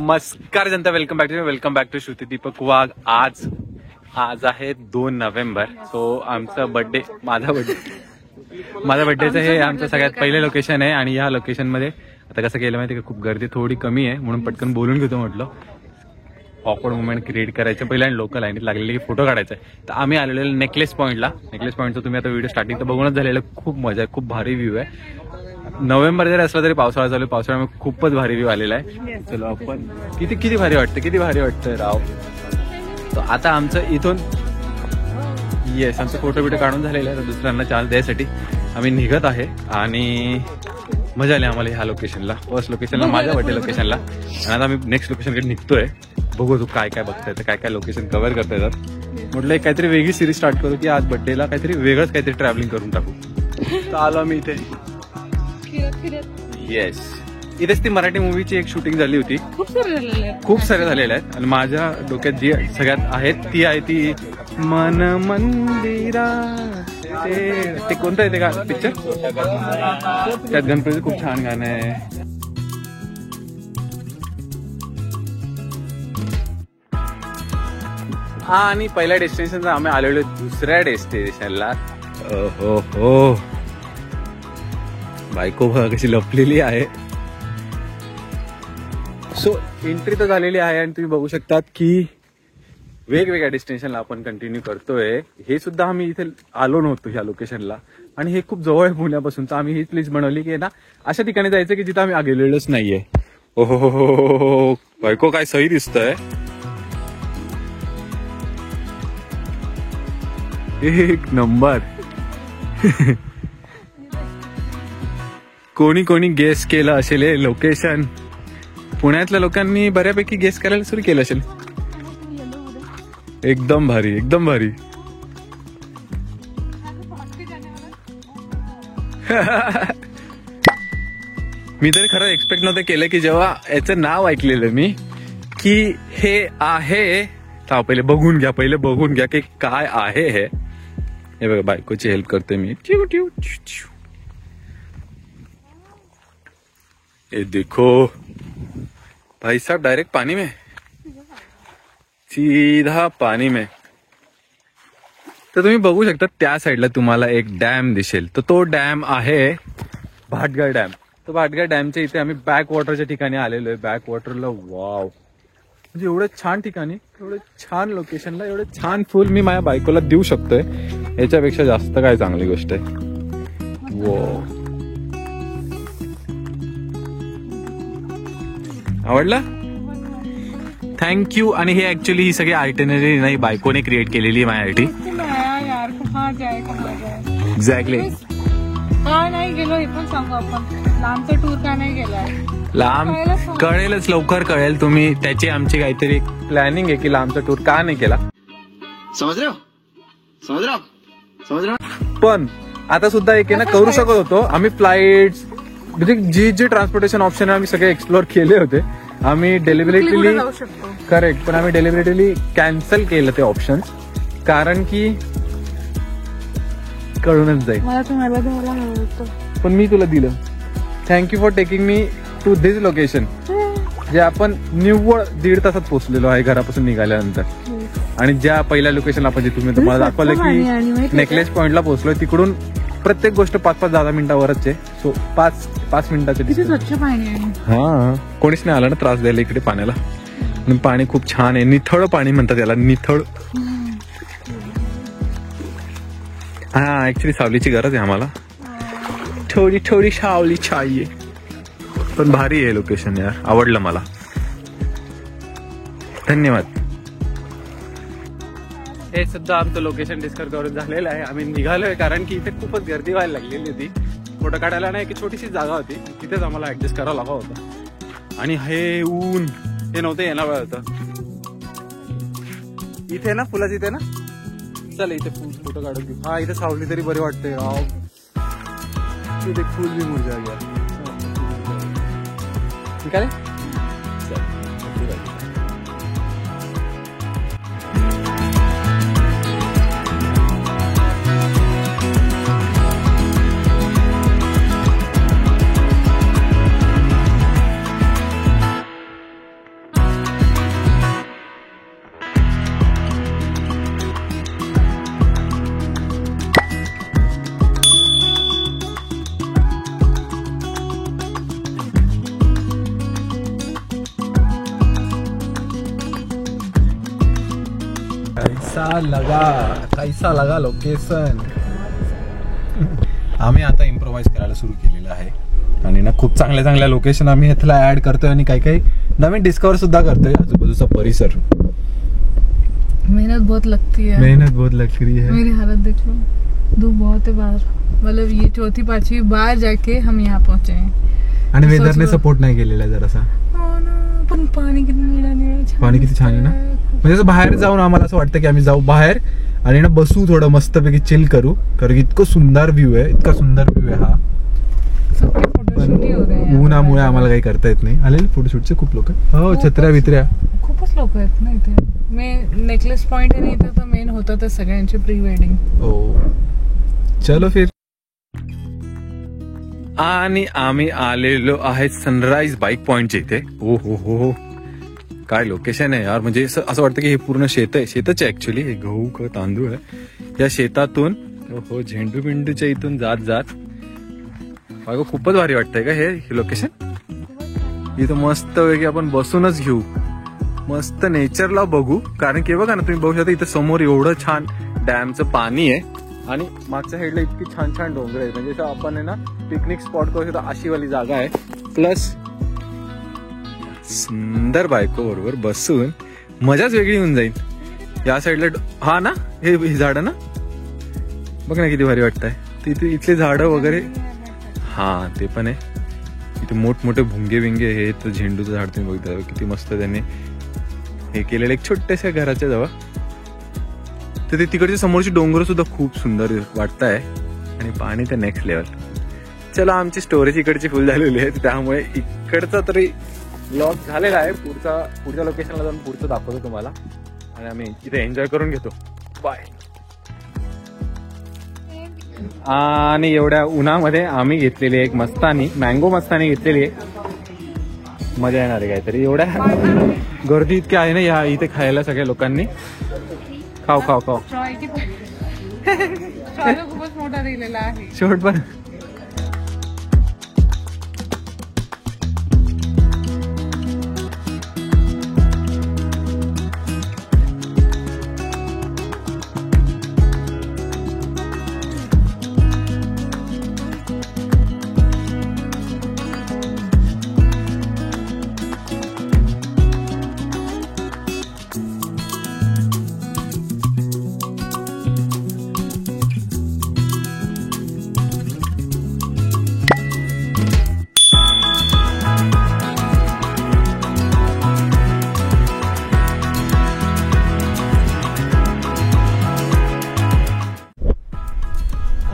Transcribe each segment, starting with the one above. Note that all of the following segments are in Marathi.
नमस्कार जनता, welcome back to Shruti Deepak Wagh. आज आहे 2 नोव्हेंबर. सो आमचा बर्थडे, माझा बर्थडेचं हे आमचं सगळ्यात पहिले लोकेशन आहे. आणि या लोकेशन मध्ये आता कसं केलं माहिती का, खूप गर्दी थोडी कमी आहे म्हणून पटकन बोलून घेतो म्हटलं. ऑकवर्ड मुवमेंट क्रिएट करायचं पहिलं आणि लोकल लाईनीत लागलेली की फोटो काढायचा आहे. तर आम्ही आलेलो नेकलेस पॉईंटला. नेकलेस पॉईंटचा तुम्ही आता व्हिडिओ स्टार्टिंग तर बघूनच झालेलं. खूप मजा आहे, खूप भारी व्ह्यू आहे. नोव्हेंबर जरी असला तरी पावसाळा चालू, पावसाळ्यामध्ये खूपच भारी व्ह्यू आलेला आहे. चलो आपण किती भारी वाटतं राव. तर आता आमचं इथून आमचं फोटो काढून झालेलं आहे. तर दुसऱ्यांना चान्स द्यायसाठी आम्ही निघत आहे आणि मजा आली आम्हाला ह्या लोकेशनला, फर्स्ट लोकेशनला, माझ्या बर्थडे लोकेशनला. आणि आता आम्ही नेक्स्ट लोकेशनकडे निघतोय. बघू तू काय बघता येतं, काय लोकेशन कव्हर करता येतात. म्हटलं एक काहीतरी वेगळी सिरीज स्टार्ट करू की आज बर्थडेला काहीतरी वेगळंच काहीतरी ट्रॅव्हलिंग करून टाकू. तर आलो आम्ही इथे. येस, इथेच ती मराठी मूवीची एक शूटिंग झाली होती. खूप सारे झालेले आहेत. आणि माझ्या डोक्यात जी सगळ्यात आहेत ती आहे ती मन मंदिरा. ते कोणतं आहे ते का पिक्चर, त्यात गणपतीचं खूप छान गाणं आहे. हा, आणि पहिल्या डेस्टिनेशनचा आम्ही आलेलो दुसऱ्या डेस्टिनेशनला. हो, बायको बघा कशी लपलेली आहे. सो एंट्री तर झालेली आहे आणि तुम्ही बघू शकतात की वेगवेगळ्या डेस्टिनेशनला आपण कंटिन्यू करतोय. हे सुद्धा आम्ही इथे आलो नव्हतो ह्या लोकेशनला आणि हे खूप जवळ आहे पुण्यापासून. तर आम्ही हीच लिस्ट बनवली की ना अशा ठिकाणी जायचं की जिथं आम्ही गेलेलोच नाहीये. हो, बायको काय सही दिसतंय. एक नंबर. कोणी गेस केलं असेल हे लोकेशन. पुण्यातल्या लोकांनी बऱ्यापैकी गेस करायला सुरू केलं असेल. एकदम भारी. मी तरी खरं एक्सपेक्ट नव्हतं केलं की जेव्हा याचं नाव ऐकलेलं मी की हे आहे. पहिले बघून घ्या की काय आहे हे बघा. बायकोची हेल्प करते मी. ये देखो भाई साहब, डायरेक्ट पानी में, सीधा पानी में. तर तुम्ही बघू शकता त्या साईडला तुम्हाला एक डॅम दिसेल. तर तो डॅम आहे भाटघर डॅम. तो भाटघर डॅमच्या इथे आम्ही बॅक वॉटरच्या ठिकाणी आलेलो आहे. बॅक वॉटरला वाव, म्हणजे एवढं छान ठिकाणी, एवढं छान लोकेशनला एवढं छान फुल मी माझ्या बायकोला देऊ शकतोय. याच्यापेक्षा जास्त काय चांगली गोष्ट आहे. वाव, आवडला, थँक्यू. आणि हे ऍक्च्युअली ही सगळी आयटिनरी नाही, बायकोने क्रिएट केलेली माझ्यासाठी. एक्झॅक्टली. नाही गेलो हे पण सांगू आपण. लांबचा टूर का नाही गेलाय? लांब कळेलच, लवकर कळेल. तुम्ही त्याची आमची काहीतरी प्लॅनिंग आहे की लांबचा टूर का नाही केला. समज रहे हो? पण आता सुद्धा एक आहे ना करू शकत होतो आम्ही. फ्लाईट्स म्हणजे जी ट्रान्सपोर्टेशन ऑप्शन आम्ही सगळे एक्सप्लोर केले होते. आम्ही डेलिबरेटली करेक्ट, पण आम्ही डेलिबरेटली कॅन्सल केलं ते ऑप्शन. कारण की कळूनच जाईल. पण मी तुला दिलं. Thank you for taking me to this location. जे आपण निव्वळ 1.5 तासात पोहोचलेलो आहे घरापासून निघाल्यानंतर. आणि ज्या पहिल्या लोकेशन आपण जे तुम्ही तुम्हाला दाखवलं की नेकलेस पॉइंटला पोहोचलोय, तिकडून प्रत्येक गोष्ट 5-10 मिनिटावरच आहे. सो 5 मिनिटाचे. हा, कोणीच नाही आलं ना त्रास द्यायला इकडे पाण्याला. पाणी खूप छान आहे. निथळ पाणी म्हणतात याला, निथळ. हा, ऍक्च्युली सावलीची गरज आहे आम्हाला. थोडी सावली चाहिए. पण भारी आहे लोकेशन यार, आवडलं मला. धन्यवाद. हे सुद्धा आमचं लोकेशन डिस्कवर करून झालेलं आहे. आम्ही निघालोय कारण की इथे खूपच गर्दी व्हायला लागलेली होती. फोटो काढायला नाही, एक छोटीशी जागा होती, तिथेच आम्हाला ऍडजस्ट करावं लागत होतं. आणि हे ऊन हे नव्हतं येणार होतं. इथे ना फुलाच इथे ना, चल इथे फोटो काढून घेऊ. हा, इथे सावली तरी बरी वाटते राव. इथे फुल भी मुरझा गया. ठीक आहे. कैसा लगा लोकेशन. आम्ही आता इम्प्रोवाइज करायला सुरू केलेलं आहे आणि ना खूप चांगल्या चांगल्या लोकेशन आम्ही इथला ऍड करतोय आणि काही काही नवीन डिस्कवर सुद्धा करतोय. आजूबाजूचा परिसर. मेहनत बहुत लगती है. मेरी हालत देख लो, धूप बहुत है बाहर. मतलब ये चौथी पांचवी बार जाके हम यहाँ पहुंचे हैं. आणि वेदरने सपोर्ट नाही केलेला जरासा. पण पाणी किती निळा पाणी किती छान आहे ना. म्हणजे असं बाहेर जाऊन आम्हाला असं वाटतं की आम्ही जाऊ बाहेर आणि ना बसू थोडं मस्तपैकी चिल करू, कारण की इतकं सुंदर व्ह्यू आहे हा. पण उन्हामुळे आम्हाला काही करता येत नाही. आलेले फोटोशूटचे खूप लोक. हो, छत्र्या बित्र्या खूपच लोक आहेत ना इथे. नेकलेस पॉइंट आहे इथं तर मेन होतं तर सगळ्यांचे प्री वेडिंग. हो, चलो फिर. आणि आम्ही आलेलो आहे सनराइज बाईक पॉइंटच्या इथे. हो हो हो हो, काय लोकेशन आहे यार. म्हणजे असं वाटतं की हे पूर्ण शेत आहे. शेतच आहे ऍक्च्युली. हे गहू का तांदूळ आहे. या शेतातून हो झेंडू बिंडूच्या इथून जात जात खूपच भारी वाटतंय का हे लोकेशन. इथं मस्त वेगळी आपण बसूनच घेऊ, मस्त नेचरला बघू. कारण की बघा ना, तुम्ही बघू शकता इथं समोर एवढं छान डॅमचं पाणी आहे आणि मागच्या साईडला इतकी छान छान डोंगर आहे. म्हणजे आपण आहे ना पिकनिक स्पॉट करू शकतो अशी वाली जागा आहे. प्लस सुंदर बायको बरोबर बसून मजाच वेगळी होऊन जाईल. या साईडला हा ना हे झाडं ना, बघ ना किती भारी वाटतंय. तिथे इथले झाडं वगैरे. हा ते पण आहे. इथे मोठमोठे भुंगे बिंगे हे तर झेंडूचं झाड तुम्ही बघता किती मस्त त्यांनी हे केलेलं एक छोट्याशा घराच्या जवळ. तर ते तिकडचे समोरची डोंगर सुद्धा खूप सुंदर वाटत आहे आणि पाणी तर नेक्स्ट लेवल. चला, आमची स्टोरेज इकडची फुल झालेली आहे त्यामुळे इकडचा तरी ब्लॉग झालेला आहे. पुढच्या लोकेशनला जाऊन पुढचं दाखवतो तुम्हाला आणि आम्ही इथे एन्जॉय करून घेतो. बाय. आणि एवढ्या उन्हामध्ये आम्ही घेतलेली एक मस्तानी, मँगो मस्तानी घेतलेली आहे. मजा येणार आहे काहीतरी. एवढ्या गर्दी इतकी आहे ना या इथे खायला सगळ्या लोकांनी. खाऊ खाऊ खाऊ. खूपच मोठा दिलेला आहे शेवट पण.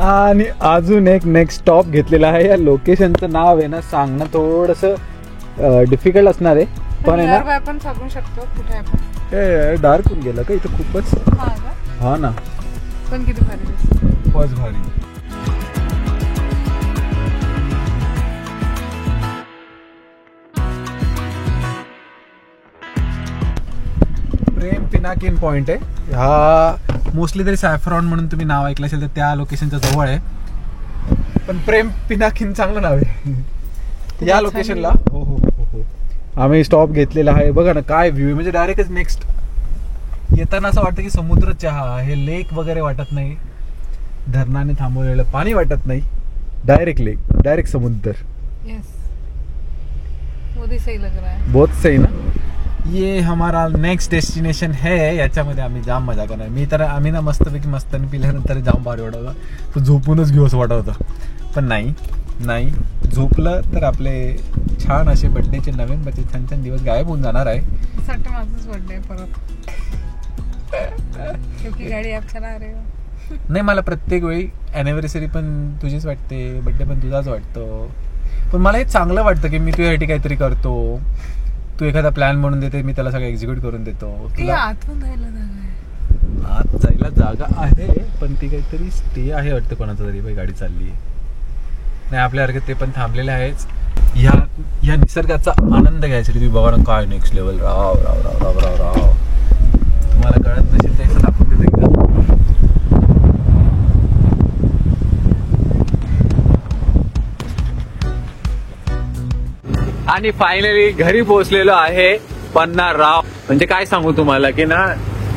आणि अजून एक नेक्स्ट स्टॉप घेतलेला आहे. या लोकेशनचं नाव आहे ना सांगणं थोडंसं डिफिकल्ट असणार आहे, पण आहे ना आपण सांगू शकतो कुठे आपण. हे डार्क होऊन गेलं का इथं खूपच. हा ना, पण किती भारी दिसतं. खूपच भारी. प्रेम पिनाकिन पॉइंट आहे हा. मोस्टली तरी सॅफ्रॉन म्हणून तुम्ही नाव ऐकलं असेल तर त्या लोकेशनच्या जवळ आहे. पण प्रेम पिनाकिन चांगलं नाव आहे या लोकेशनला. हो हो हो हो. आम्ही स्टॉप घेतलेला आहे. बघा ना काय व्ह्यू, म्हणजे डायरेक्टच नेक्स्ट येताना असं वाटतं की समुद्रच हा. हे लेक वगैरे वाटत नाही, धरणाने थांबवलेलं पाणी वाटत नाही. डायरेक्ट लेक, डायरेक्ट समुद्र. सही लग रहा है. बहुत सही ना. ये हमारा नेक्स्ट डेस्टिनेशन है. याच्यामध्ये आम्ही जाम मजा करणार. मी तर आम्ही ना मस्तपैकी मस्तानी पिल्यानंतर जाम भारी वाटत होता. तो झोपूनच घेऊ असं वाटत होतं, पण नाही झोपलं तर आपले छान असे बर्थडेचे नवीन बच्चे छान छान दिवस गायब होऊन जाणार आहे. माझाच बर्थडे परत क्योंकि गाडी आप चला रहे हो. नाही, मला प्रत्येक वेळी अॅनिव्हर्सरी पण तुझीच वाटते, बर्थडे पण तुझाच वाटतो. पण मला हे चांगलं वाटतं की मी तुझ्यासाठी काहीतरी करतो. तू एखादा प्लॅन म्हणून देते, मी त्याला सगळं एक्झिक्यूट करून देतो. आत जायला जागा आहे पण ती काहीतरी स्टे आहे वाटतं कोणाचा तरी. बाई गाडी चालली आहे नाही आपल्यासारखे ते पण थांबलेले आहेच. या निसर्गाचा आनंद घ्यायसाठी तुम्ही बघा ना काय नेक्स्ट लेवल. राव राव राव राव राव राव. तुम्हाला कळत नसेल तर दाखवून देते एकदा. आणि फायनली घरी पोहोचलेलो आहे. पन्नारराव. म्हणजे काय सांगू तुम्हाला की ना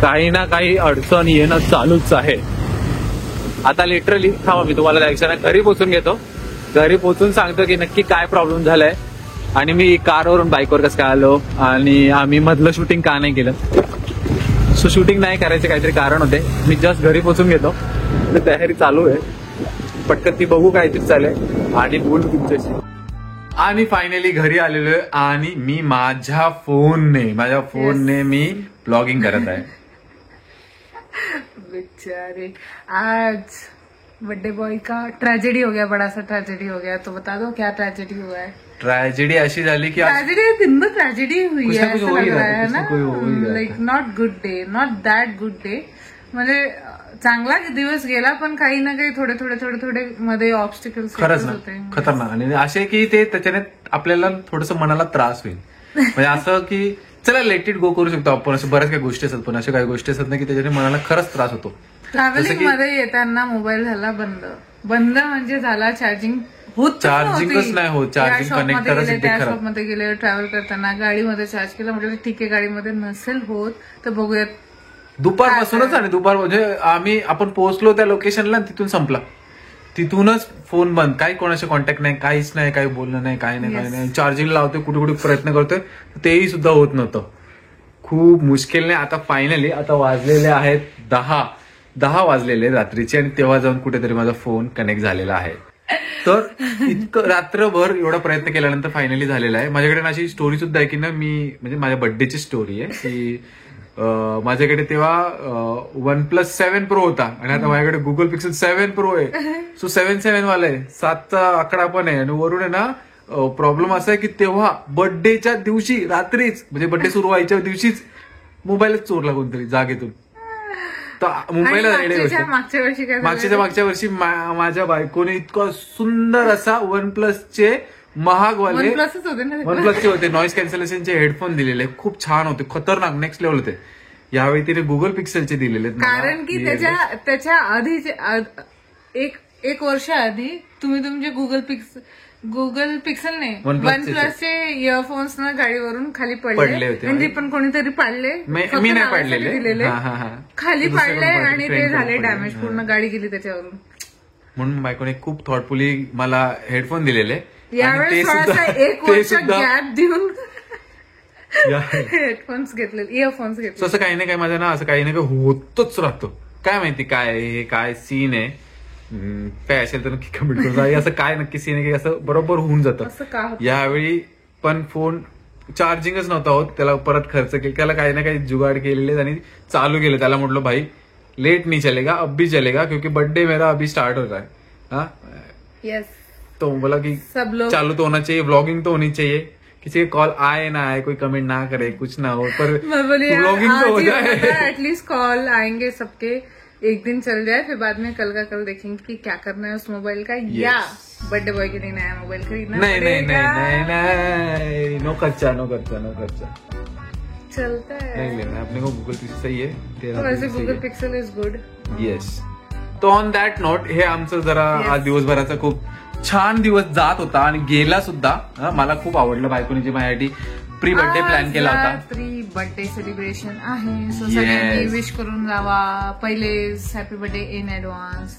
काही ना काही अडचण येणं चालूच आहे. आता लिटरली थांबा, मी तुम्हाला त्या क्षणात घरी पोहोचून घेतो. घरी पोहोचून सांगतो की नक्की काय प्रॉब्लेम झालाय आणि मी कारवरून बाईकवर कसं काय आलो आणि आम्ही मधलं शूटिंग का नाही केलं. सो शूटिंग नाही करायचे काहीतरी कारण होते. मी जस्ट घरी पोहोचून घेतो, तयारी चालू आहे, पटकन ती बघू काहीतरी चालेल आणि बोलू तुमच्याशी. आणि फायनली घरी आलेलो आहे आणि मी माझ्या फोनने मी ब्लॉगिंग करत आहे. बेचारे, आज बर्थडे बॉय का ट्रेजेडी हो गया, बड़ा सा ट्रेजेडी हो गया. तो बता दो क्या ट्रेजेडी हुआ है. ट्रेजेडी अशी झाली की ट्रेजेडी दिन में ट्रेजेडी हुई कुछ है, ना कुछ ऐसा हो ही लग रहा रहा है, है कुछ ना ना. कोई हो ही रहा है. Like not good day, not that good day. म्हणजे चांगला दिवस गेला पण काही ना काही थोडे मध्ये ऑब्स्टिकल्स खरंच ना, होते. खतरनाक. आणि असे की ते त्याच्याने आपल्याला थोडस मनाला त्रास होईल. म्हणजे असं की चला लेट इट गो करू शकतो आपण, असं बऱ्याच काही गोष्टी असतात, पण अशा काही गोष्टी असतात ना की त्याच्याने मनाला खरंच त्रास होतो. ट्रॅव्हलिंग मध्ये येताना मोबाईल झाला बंद म्हणजे झाला चार्जिंग होत चार्जिंगच नाही होत, चार्जिंग कनेक्टरच त्या खराब. शॉपमध्ये गेले, ट्रॅव्हल करताना गाडीमध्ये चार्ज केलं, म्हटलं ठीक आहे गाडीमध्ये नसेल होत तर बघूयात. दुपारपासूनच आणि दुपार म्हणजे आपण पोहोचलो त्या लोकेशनला, तिथून संपला, तिथूनच फोन बंद, काही कोणाशी कॉन्टॅक्ट नाही, काहीच नाही, काही बोलणं नाही, काही नाही. चार्जिंग लावतोय, कुठे कुठे प्रयत्न करतोय, तेही सुद्धा होत नव्हतं. खूप मुश्किलने आता फायनली आता वाजलेले आहेत 10 वाजलेले रात्रीचे आणि तेव्हा जाऊन कुठेतरी माझा फोन कनेक्ट झालेला आहे. तर इतकं रात्रभर एवढा प्रयत्न केल्यानंतर फायनली झालेला आहे. माझ्याकडे अशी स्टोरी सुद्धा आहे की ना, मी म्हणजे माझ्या बर्थडेची स्टोरी आहे की माझ्याकडे तेव्हा OnePlus 7 Pro होता आणि आता माझ्याकडे Google Pixel 7 Pro आहे. सो 7 वाला आहे, 7चा आकडा पण आहे. आणि वरून आहे ना प्रॉब्लेम असा आहे की तेव्हा बर्थडेच्या दिवशी रात्रीच, म्हणजे बर्थडे सुरू व्हायच्या दिवशीच मोबाईलच चोरला कोणतरी जागेतून. तर मुंबईला मागच्या वर्षी माझ्या बायकोने इतका सुंदर असा OnePlusचे महागवाले OnePlusचे होते, नॉइस कॅन्सलेशनचे हेडफोन दिलेले, खूप छान होते, खतरनाक, नेक्स्ट लेवल होते. यावेळी तिने Google Pixelचे दिलेले. कारण की त्याच्या आधी एक वर्ष आधी तुम्ही तुमचे गुगल पिक्सल नाही OnePlusचे इयरफोन्स ना गाडीवरून खाली पडले होते. म्हणजे पण कोणीतरी पाडले, मी नाही पाडलेले, दिलेले खाली पाडले आणि ते झाले डॅमेज, पूर्ण गाडी गेली त्याच्यावरून. म्हणून बायकोने खूप थॉटफुली मला हेडफोन दिलेले. यावेळेस एक वर्ष गॅप देऊन हेडफोन्स घेतले, इयरफोन्स घेतले. असं काही नाही, काय माझ्या ना असं काही नाही काही होतच राहतो. काय माहिती काय सीन आहे, काय असेल तर नक्की कमेंट करून. असं काय नक्की सीन आहे की असं बरोबर होऊन जातं. यावेळी पण फोन चार्जिंगच नव्हता होत, त्याला परत खर्च केला, त्याला काही ना काही जुगाड केलेले आणि चालू केलं. त्याला म्हटलं भाई लेट नहीं चलेगा, अब भी चलेगा, क्योंकि बर्थडे मेरा अभी स्टार्ट हो रहा है. हाँ यस. तो बोला कि चालू तो होना चाहिए, व्लॉगिंग तो होनी चाहिए, किसी के कॉल आए ना आए, कोई कमेंट ना करे, कुछ ना हो, पर व्लॉगिंग तो हो जाए. एटलीस्ट कॉल आएंगे सबके, एक दिन चल जाए, फिर बाद में कल का कल देखेंगे कि क्या करना है उस मोबाइल का. या बर्थडे बॉय के लिए नया मोबाइल खरीदना. नहीं, नो खर्चा चलता है, नहीं लेना अपने को. गूगल पिक्सल सही है, वैसे Google pixel is good. Yes. तो ऑन दॅट नोट हे आमचं जरा आज दिवसभराचा खूप छान दिवस जात होता आणि गेला सुद्धा. मला खूप आवडलं. बायकोने जे माझ्यासाठी प्री बर्थडे प्लॅन केला होता. प्री बर्थडे सेलिब्रेशन आहे, सो सगळ्यांनी विश करून जावा. पहिले हॅपी बर्थडे इन ऍडव्हान्स.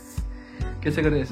कैसे करे